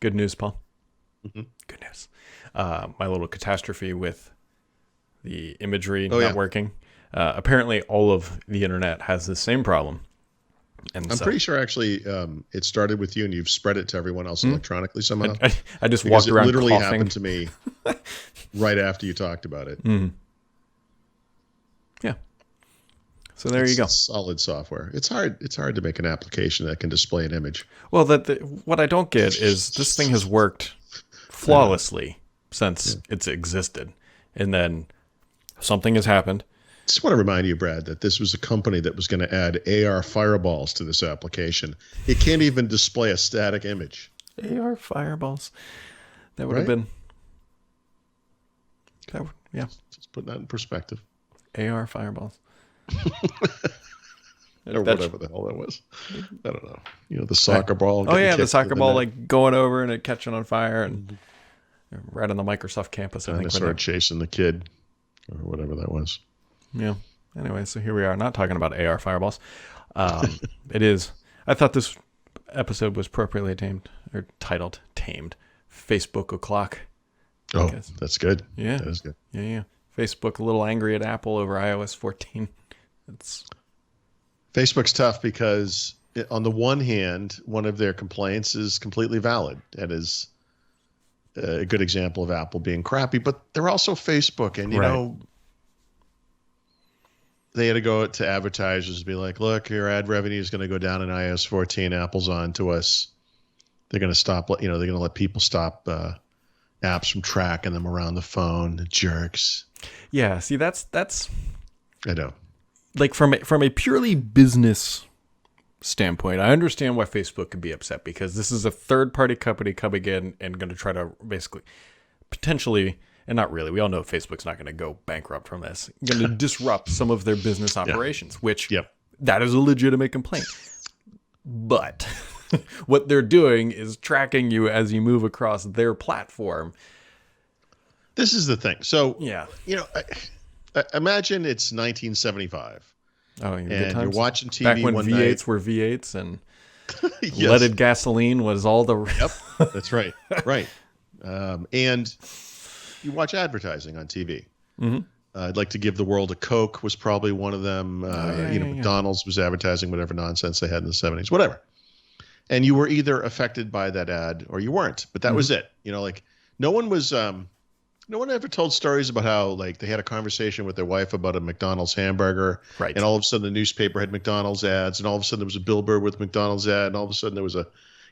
Good news, Paul. Hmm. Good news. My little catastrophe with the imagery Oh not yeah, working. Apparently, all of the internet has the same problem. And I'm so pretty sure actually it started with you and you've spread it to everyone else hmm, electronically I, somehow. I, I just Because walked it around literally coughing. happened to me right after you talked about it. Mm, yeah. So there you It's go. solid software. It's hard. It's hard to make an application that can display an image. Well, what I don't get is this thing has worked I know. flawlessly Yeah. since it's existed. And then something has happened. Just want to remind you, Brad, that this was a company that was going to add AR fireballs to this application. It can't even display a static image, AR fireballs. That would have right? been. Yeah. Just put that in perspective, AR fireballs. or That's whatever the hell that was. I don't know. You know, the soccer ball. Oh Getting yeah, the kicked into soccer the ball net. like going over and it catching on fire and right on the Microsoft campus. I think. Dinosaur chasing the kid, or whatever that was. Yeah. Anyway, so here we are, not talking about AR fireballs. It is. I thought this episode was appropriately tamed or titled "Tamed." Facebook o'clock. Oh, Because- that's good. Yeah. That is good. Yeah. Facebook a little angry at Apple over iOS 14. It's Facebook's tough because, on the one hand, one of their complaints is completely valid and is a good example of Apple being crappy, but they're also Facebook. And, you Right. know, they had to go to advertisers and be like, look, your ad revenue is going to go down in iOS 14. Apple's on to us. They're going to stop, they're going to let people stop apps from tracking them around the phone. The jerks. yeah. See, that's I know. like from a purely business standpoint, I understand why Facebook could be upset because this is a third party company coming in and going to try to basically potentially, and not really, we all know Facebook's not going to go bankrupt from this, going to disrupt some of their business operations, which Yep. that is a legitimate complaint. But what they're doing is tracking you as you move across their platform. This is the thing. So, Yeah. you know, imagine it's 1975 Oh, yeah, good and you're times. watching TV Back when one V8s were V8s and night. leaded gasoline was all the. Yep, that's right. Right. And you watch advertising on TV. Mhm. I'd like to give the world a Coke was probably one of them. yeah. McDonald's was advertising whatever nonsense they had in the 70s, whatever. And you were either affected by that ad or you weren't. But that was it. You know, like no one was. No one ever told stories about how like they had a conversation with their wife about a McDonald's hamburger, Right. and all of a sudden the newspaper had McDonald's ads, and all of a sudden there was a billboard with McDonald's ad, and all of a sudden there was a,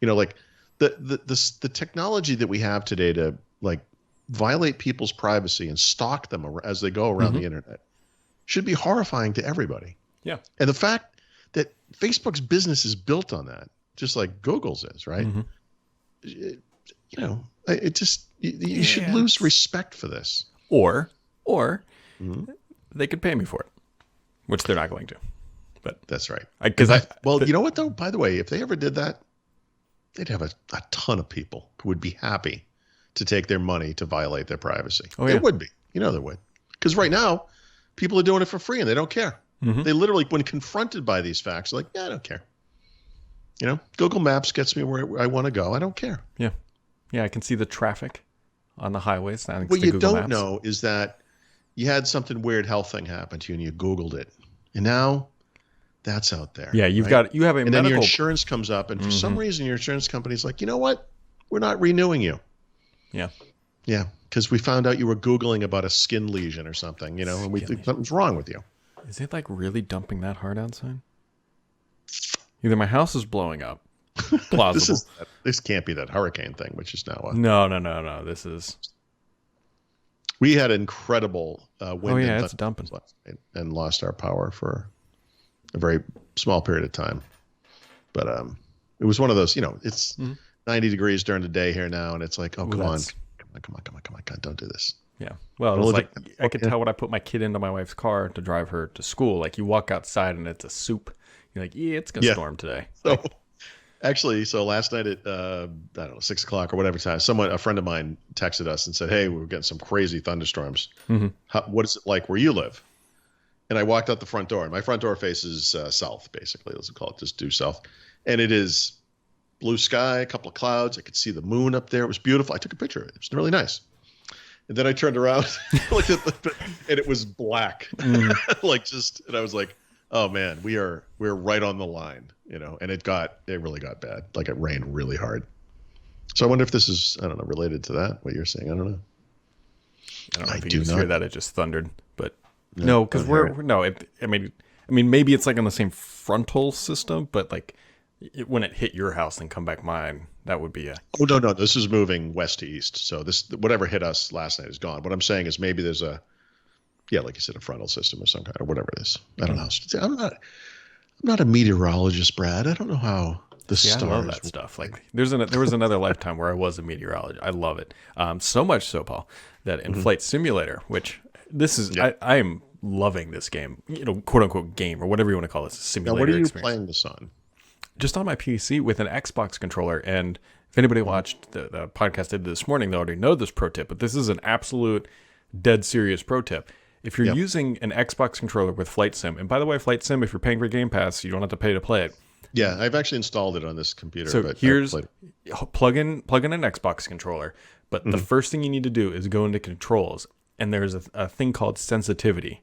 like the technology that we have today to like violate people's privacy and stalk them as they go around the internet should be horrifying to everybody. Yeah. And the fact that Facebook's business is built on that, just like Google's is, right? It just you should lose respect for this. Or they could pay me for it, which they're not going to. But That's right. because Well, you know what though? By the way, if they ever did that, they'd have a ton of people who would be happy to take their money to violate their privacy. Oh, They yeah. would be. You know they would. Because right now, people are doing it for free and they don't care. They literally, when confronted by these facts, are like, yeah, I don't care. You know, Google Maps gets me where I want to go. I don't care. I can see the traffic on the highways. Thanks What to you Google don't Maps. know is that you had something weird health thing happen to you and you Googled it. And now that's out there. Yeah, you have a And then your medical. insurance comes up, and for some reason, your insurance company's like, you know what? We're not renewing you. Yeah. Yeah, because we found out you were Googling about a skin lesion or something, and we think something's wrong with you. Is it like really dumping that hard outside? Either my house is blowing up. Plausible. This can't be that hurricane thing, which is now. No. This is. We had incredible wind. Oh yeah, and it's dumping. last night and lost our power for a very small period of time. But it was one of those, it's 90 degrees during the day here now, and it's like, oh, come on, God, don't do this. Yeah. Well, it was like I could tell when I put my kid into my wife's car to drive her to school. Like you walk outside and it's a soup. You're like, yeah, it's gonna storm today. So actually, last night at I don't know 6:00 or whatever time, a friend of mine texted us and said, "Hey, we're getting some crazy thunderstorms. What is it like where you live?" And I walked out the front door, and my front door faces south, basically. Let's call it just due south, and it is blue sky, a couple of clouds. I could see the moon up there. It was beautiful. I took a picture of it. It was really nice. And then I turned around, looked at and it was black. And I was like, oh man, we're right on the line, and it really got bad. Like it rained really hard. So I wonder if this is, I don't know, related to that, what you're saying. I don't know. I don't know if you just hear that it just thundered, but no, because I mean, maybe it's like on the same frontal system, but like when it hit your house and come back mine, that would be a. Oh no, this is moving west to east. So whatever hit us last night is gone. What I'm saying is maybe there's like you said, a frontal system of some kind or whatever it is. I don't know. I'm not a meteorologist, Brad. I don't know how the stars. I love that stuff. Like there was another lifetime where I was a meteorologist. I love it. So much so, Paul, that in Flight Simulator, which this is, I am loving this game, quote unquote game or whatever you want to call this, simulator. Now, what are you experience. playing this on? Just on my PC with an Xbox controller. And if anybody watched the podcast I did this morning, they already know this pro tip, but this is an absolute dead serious pro tip. If you're using an Xbox controller with Flight Sim, and by the way, Flight Sim, if you're paying for Game Pass, you don't have to pay to play it. Yeah, I've actually installed it on this computer. So here's plug in an Xbox controller, but the first thing you need to do is go into controls, and there's a thing called sensitivity.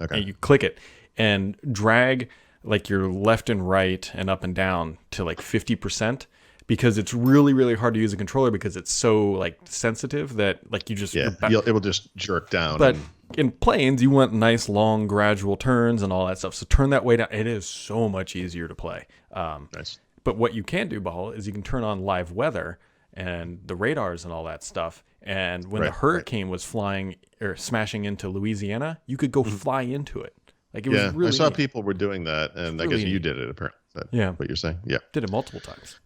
Okay. And you click it and drag like your left and right and up and down to like 50%, because it's really, really hard to use a controller because it's so like sensitive that like you just it will just jerk down. But in planes, you want nice, long, gradual turns and all that stuff. So turn that way down. It is so much easier to play. Nice. But what you can do, Bahal, is you can turn on live weather and the radars and all that stuff. And when the hurricane was flying or smashing into Louisiana, you could go fly into it. Like it was really. I saw people were doing that, and I guess you did it apparently. What you're saying? Yeah. Did it multiple times.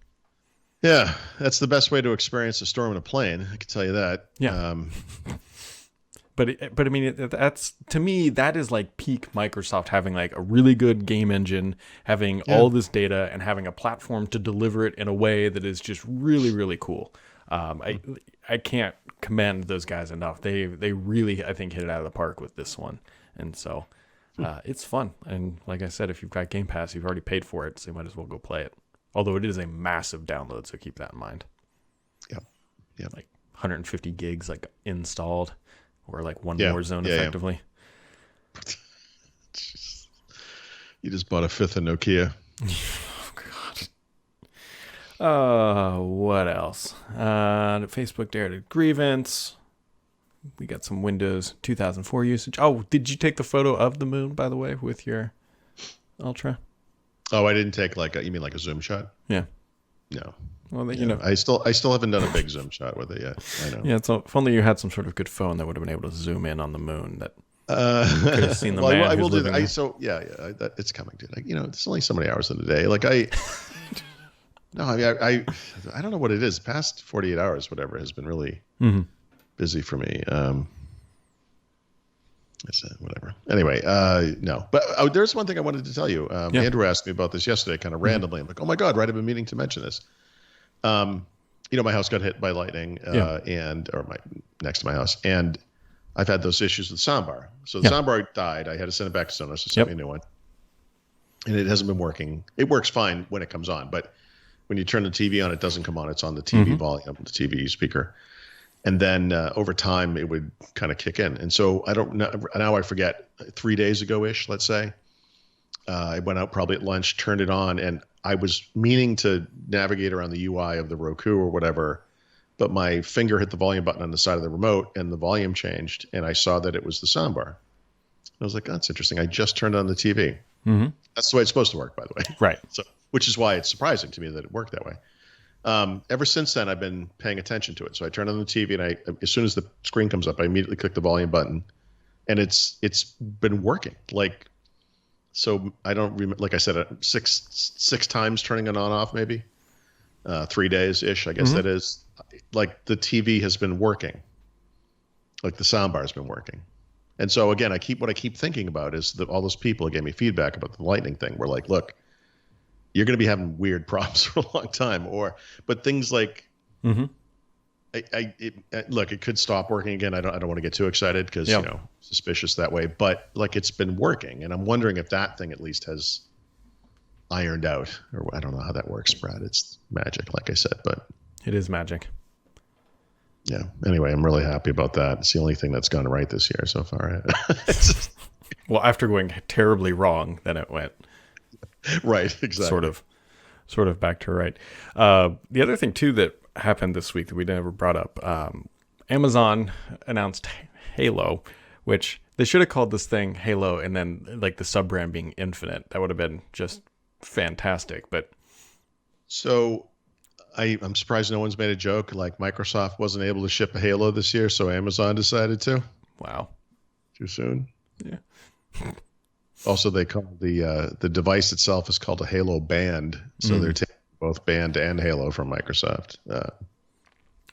Yeah, that's the best way to experience a storm in a plane. I can tell you that. Yeah. But I mean, that's, to me, that is like peak Microsoft, having like a really good game engine, having all this data, and having a platform to deliver it in a way that is just really, really cool. I can't commend those guys enough. They really, I think, hit it out of the park with this one. And so it's fun. And like I said, if you've got Game Pass, you've already paid for it, so you might as well go play it. Although it is a massive download, so keep that in mind. Yeah. Like 150 gigs like installed. Or like one more zone effectively. You just bought a fifth of Nokia. Oh, God. What else? Facebook dared a grievance. We got some Windows 2004 usage. Oh, did you take the photo of the moon, by the way, with your Ultra? Oh, I didn't take you mean like a zoom shot? Yeah. No. Well, I still haven't done a big zoom shot with it yet. I know. Yeah, so if only you had some sort of good phone that would have been able to zoom in on the moon. That could have seen the man. I will do that. It's coming, dude. There's only so many hours in a day. I don't know what it is. Past 48 hours, whatever, has been really busy for me. Whatever. Anyway, no. But there's one thing I wanted to tell you. Andrew asked me about this yesterday, kind of randomly. I'm like, oh my God, right? I've been meaning to mention this. My house got hit by lightning, next to my house, and I've had those issues with soundbar. So the soundbar died. I had to send it back to Sonos to send me a new one, and it hasn't been working. It works fine when it comes on, but when you turn the TV on, it doesn't come on. It's on the TV volume, the TV speaker, and then over time it would kind of kick in. And so I don't know. Now I forget. 3 days ago ish, let's say, I went out probably at lunch, turned it on, and I was meaning to navigate around the UI of the Roku or whatever, but my finger hit the volume button on the side of the remote and the volume changed, and I saw that it was the soundbar. I was like, that's interesting. I just turned on the TV. Mm-hmm. That's the way it's supposed to work, by the way. Right. So, which is why it's surprising to me that it worked that way. Ever since then, I've been paying attention to it. So I turn on the TV, and as soon as the screen comes up, I immediately click the volume button, and it's been working. So I don't remember, like I said, six times turning it on off, maybe 3 days ish. I guess that is. Like the TV has been working. Like the soundbar has been working. And so again, what I keep thinking about is that all those people who gave me feedback about the lightning thing were like, look, you're going to be having weird problems for a long time, but things like, it could stop working again. I don't want to get too excited because suspicious that way, but like it's been working, and I'm wondering if that thing at least has ironed out, or I don't know how that works, Brad. It's magic, like I said, but It is magic. yeah. Anyway, I'm really happy about that. It's the only thing that's gone right this year so far. It's just, Well, after going terribly wrong, then it went right, exactly. sort of back to right. The other thing too that happened this week that we never brought up, Amazon announced Halo, which they should have called this thing Halo and then like the sub brand being Infinite. That would have been just fantastic. But So I'm surprised no one's made a joke like Microsoft wasn't able to ship a Halo this year, so Amazon decided to. wow. Too soon. Yeah. Also, they call the device itself is called a Halo Band, so they're taking both Band and Halo from Microsoft.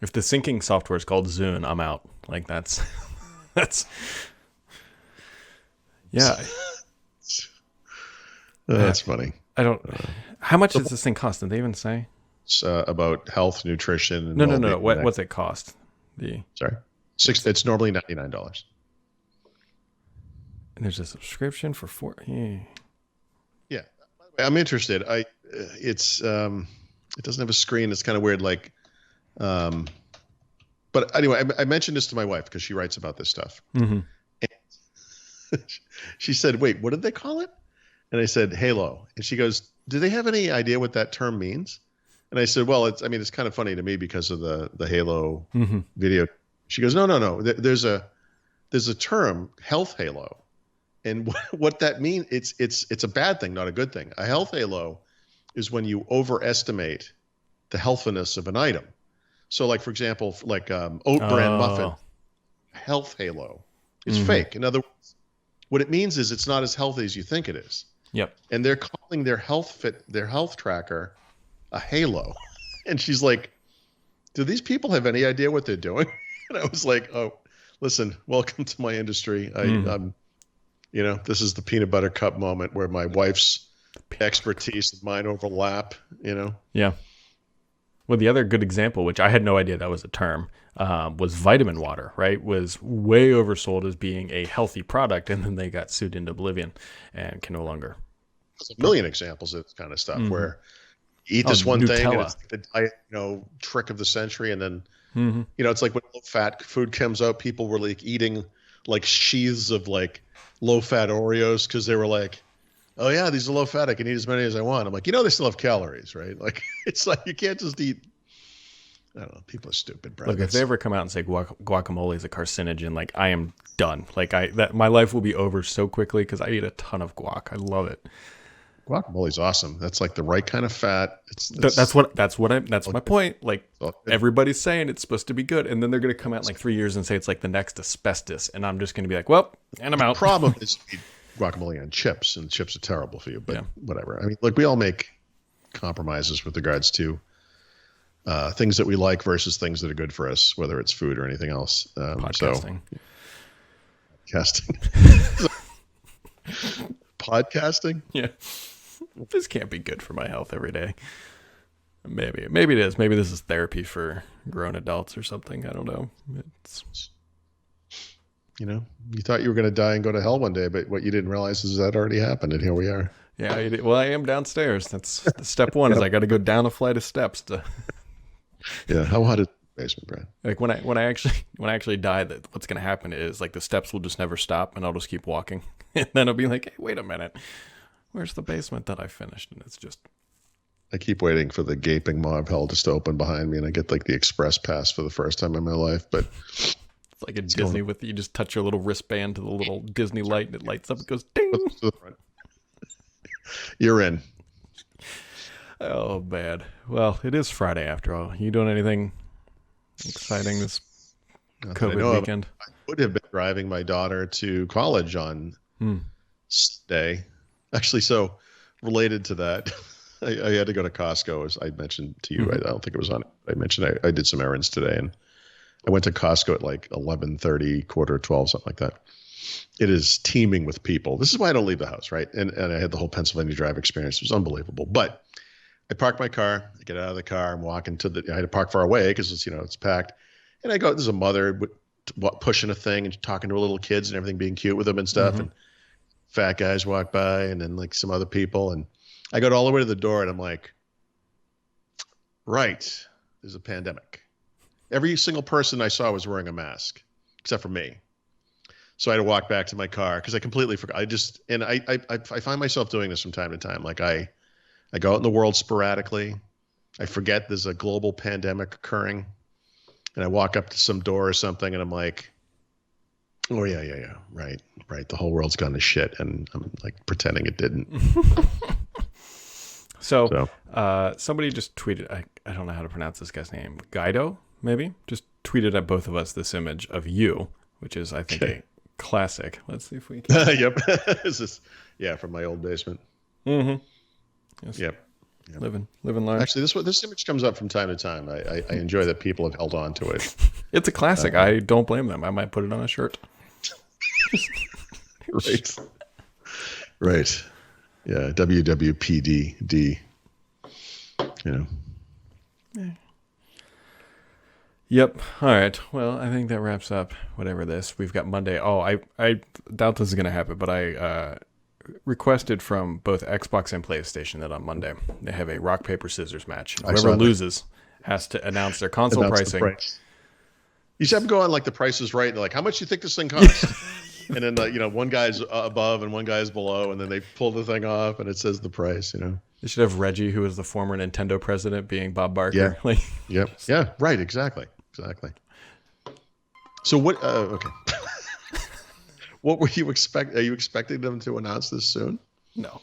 If the syncing software is called Zune, I'm out. Like that's yeah. That's funny. I don't. How much does this thing cost? Did they even say? It's about health, nutrition. And No. well-being. What's it cost? Sorry, it's normally $99. And there's a subscription for four. Yeah. Yeah, I'm interested. It doesn't have a screen. It's kind of weird. Like, but anyway, I mentioned this to my wife because she writes about this stuff. Mm-hmm. She said, "Wait, what did they call it?" And I said, "Halo." And she goes, "Do they have any idea what that term means?" And I said, "Well, it's kind of funny to me because of the Halo video." She goes, "No. There's a term, health halo, and what that means, it's a bad thing, not a good thing. A health halo is when you overestimate the healthiness of an item. So, like for example, like oat bran muffin, health halo is fake. In other words, what it means is it's not as healthy as you think it is." Yep. And they're calling their health tracker a Halo. And she's like, "Do these people have any idea what they're doing?" And I was like, "Oh, listen, welcome to my industry. I'm, this is the peanut butter cup moment where my wife's expertise and mine overlap, Yeah. Well, the other good example, which I had no idea that was a term, was vitamin water, right? Was way oversold as being a healthy product, and then they got sued into oblivion and can no longer. There's a million examples of this kind of stuff where you eat this one thing and Nutella. it's like the diet, trick of the century. And then, it's like when low-fat food comes out, people were like eating like sheaths of like low-fat Oreos because they were like, "Oh yeah, these are low-fat. I can eat as many as I want." I'm like, they still have calories, right? Like it's like you can't just eat. I don't know. People are stupid, bro. Look, if they ever come out and say guacamole is a carcinogen, like I am done. Like my life will be over so quickly because I eat a ton of guac. I love it. Guacamole's awesome. That's like the right kind of fat. That's my point. Like everybody's saying it's supposed to be good, and then they're going to come out in like 3 years and say it's like the next asbestos, and I'm just going to be like, well, and I'm out. The problem is you eat guacamole on chips, and chips are terrible for you. But whatever. I mean, like we all make compromises with regards to things that we like versus things that are good for us, whether it's food or anything else. Podcasting. Podcasting. Yeah. This can't be good for my health every day. Maybe it is. Maybe this is therapy for grown adults or something. I don't know. You thought you were going to die and go to hell one day, but what you didn't realize is that already happened, and here we are. Yeah. Well, I am downstairs. That's step one. Is I got to go down a flight of steps to. Yeah. How hot is the basement, Brad? Like when I actually die, that what's going to happen is like the steps will just never stop, and I'll just keep walking, and then I'll be like, "Hey, wait a minute, where's the basement that I finished?" And it's just. I keep waiting for the gaping maw of hell just to open behind me, and I get like the express pass for the first time in my life. But it's like a Disney with you just touch your little wristband to the little Disney light, and it lights up. It goes ding. to the front. You're in. Oh, bad. Well, it is Friday after all. You doing anything exciting this COVID weekend? I would have been driving my daughter to college on Sunday. Actually, so related to that, I had to go to Costco, as I mentioned to you. I don't think it was on it. I mentioned I did some errands today, and I went to Costco at like 11:30, 11:45, something like that. It is teeming with people. This is why I don't leave the house, right? And I had the whole Pennsylvania Drive experience. It was unbelievable. But I park my car. I get out of the car. I'm walking I had to park far away because it's packed. And I go, there's a mother pushing a thing and talking to her little kids and everything, being cute with them and stuff. And fat guys walk by, and then like some other people. And I got all the way to the door and I'm like, right, there's a pandemic. Every single person I saw was wearing a mask, except for me. So I had to walk back to my car because I completely forgot. I find myself doing this from time to time. Like I go out in the world sporadically. I forget there's a global pandemic occurring, and I walk up to some door or something, and I'm like, oh yeah, right. The whole world's gone to shit, and I'm like pretending it didn't. So somebody just tweeted, I don't know how to pronounce this guy's name, Guido, maybe? Just tweeted at both of us this image of you, which is, I think, a classic. Let's see if we can. Yep. From my old basement. Mm-hmm. Yes. Yep. Living large. Actually, this image comes up from time to time. I enjoy that people have held on to it. It's a classic. I don't blame them. I might put it on a shirt. Right. Yeah, WWPD. Yep. All right. Well, I think that wraps up whatever this. We've got Monday. Oh, I doubt this is going to happen, but I requested from both Xbox and PlayStation that on Monday they have a rock, paper, scissors match. Whoever loses has to announce their console pricing. You should have to go on like The Price is Right. And like, how much do you think this thing costs? And then, one guy's above and one guy's below, and then they pull the thing off and it says the price, They should have Reggie, who was the former Nintendo president, being Bob Barker. Yeah. Yep. Yeah. Right. Exactly. So what? Okay. What were you expect? Are you expecting them to announce this soon? No.